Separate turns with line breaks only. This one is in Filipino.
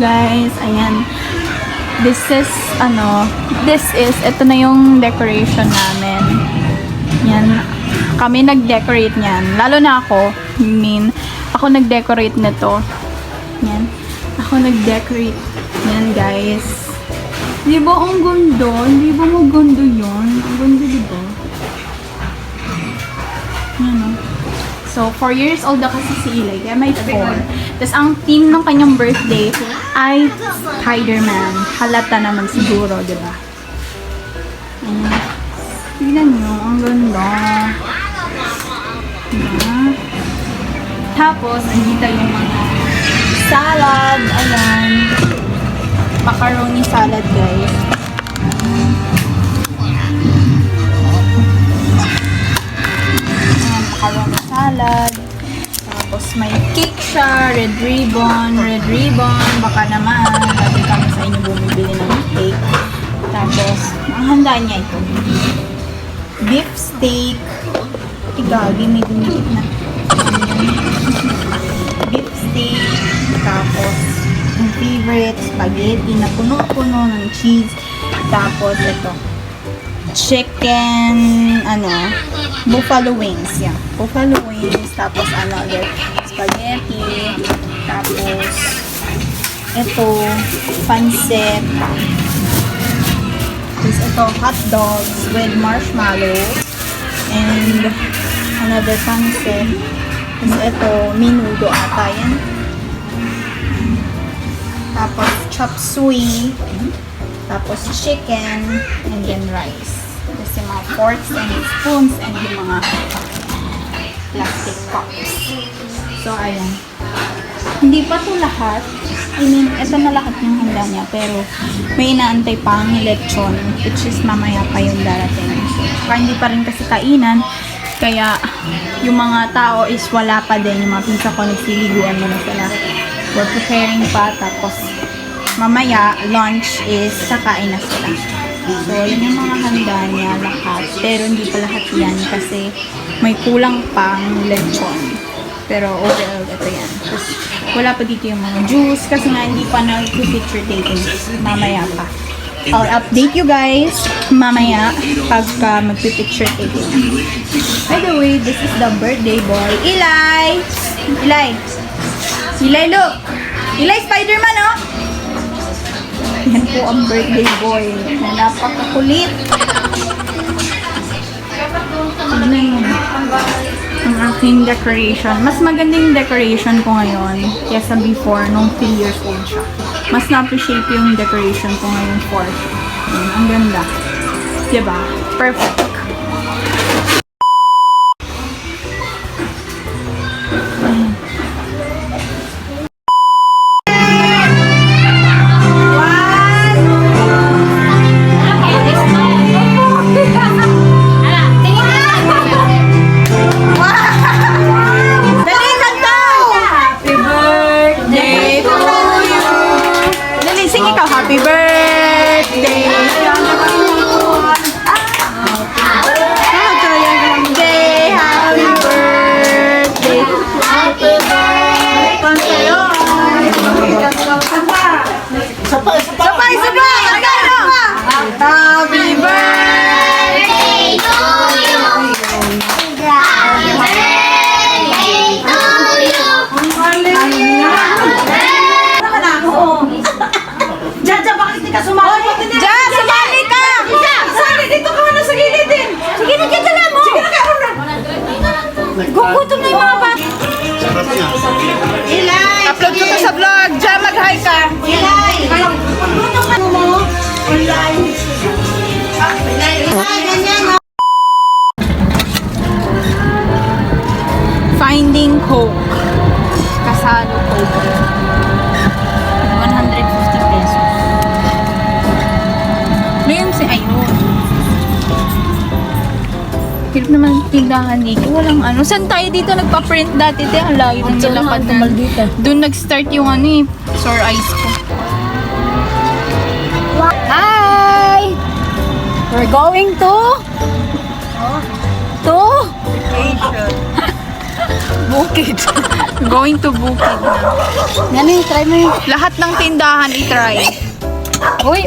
guys. Ayan. Ito na yung decoration namin. Yan. Kami nag-decorate niyan. Lalo na ako. Ako nag-decorate nito. Yan. Ako nag-decorate. Yan, guys. Di ba ang ganda? Di ba maganda yun? Ang ganda, di ba? Yan, o. So, 4 years old na kasi si Eli. Kaya may 4. Tapos, ang theme ng kanyang birthday ay Spider-Man. Halata naman siguro, di ba? Ayan. Tignan nyo. Ang ganda. Diba? Tapos, andito yung mga salad. Ayan. Macaroni salad, guys. Macaroni salad. Tapos may cake siya, red ribbon. Baka naman, lagi kami sa inyo bumibili ng cake. Tapos, ang handa niya ito. Beef steak. Igagi, may dumikit na. Beef steak. Tapos, yung favorite, spaghetti na puno-puno ng cheese. Tapos, ito. Chicken, buffalo wings. Yan. Buffalo wings. Tapos, spaghetti. Tapos, ito, pancit. Tapos, ito, hot dogs with marshmallow. And, another pancit. Tapos, ito, menudo ata yan. Tapos, chop suey. Tapos, chicken. And then, rice. Tapos, yung mga forks and spoons and yung mga plastic cups. So, ayan. Hindi pa to lahat. Ito na lahat yung handa niya. Pero, may inaantay pang lechon. Which is mamaya pa yung darating. Saka hindi pa rin kasi kainan. Kaya, yung mga tao is wala pa din. Yung mga pinsa ko, nagsiliguan mo na sila. We're preparing pa. Tapos, mamaya, lunch is kakain na sila. So, yun yung mga handa niya lahat. Pero, hindi pa lahat yan kasi may kulang pang lechon. Pero, overall, ito yan. Tapos, wala pa dito yung mga juice kasi nga hindi pa nag-picture taking. Mamaya pa. I'll update you guys mamaya pagka mag-picture taking. By the way, this is the birthday boy. Eli! Eli, look! Eli, Spider-Man, oh! Yan po ang birthday boy na napakakulit. Tignan mo ang aking decoration. Mas magandang decoration ko ngayon kaysa before nung 3 years old siya. Mas na-appreciate yung decoration ko ngayon 4. Ang ganda. Diba? Perfect. Happy birthday! Happy birthday! Happy birthday! Sabay! Happy birthday to you! Happy birthday to you! Sumali ka! Sumali, dito ka na sa gilid din. Sige na, dyan lang mo. Sige na, karoon na. Gugutom na yung mga bata. Ilay! Upload ko to sa vlog. Diyan, mag-hi ka. Ilay! Gugutom ka mo. Ilay! Finding Coke. Kasalo Coke. 150 pesos. Ayun. Hirap naman tindahan dito. Walang ano. Saan tayo dito nagpa-print dati? Ang layo ng nilapad na. Doon nag-start yung sore eyes ko.
Hi! We're going to? Bukid.
Going to Bukid na.
Yan yung try mo yung...
Lahat ng tindahan i-try.
Uy,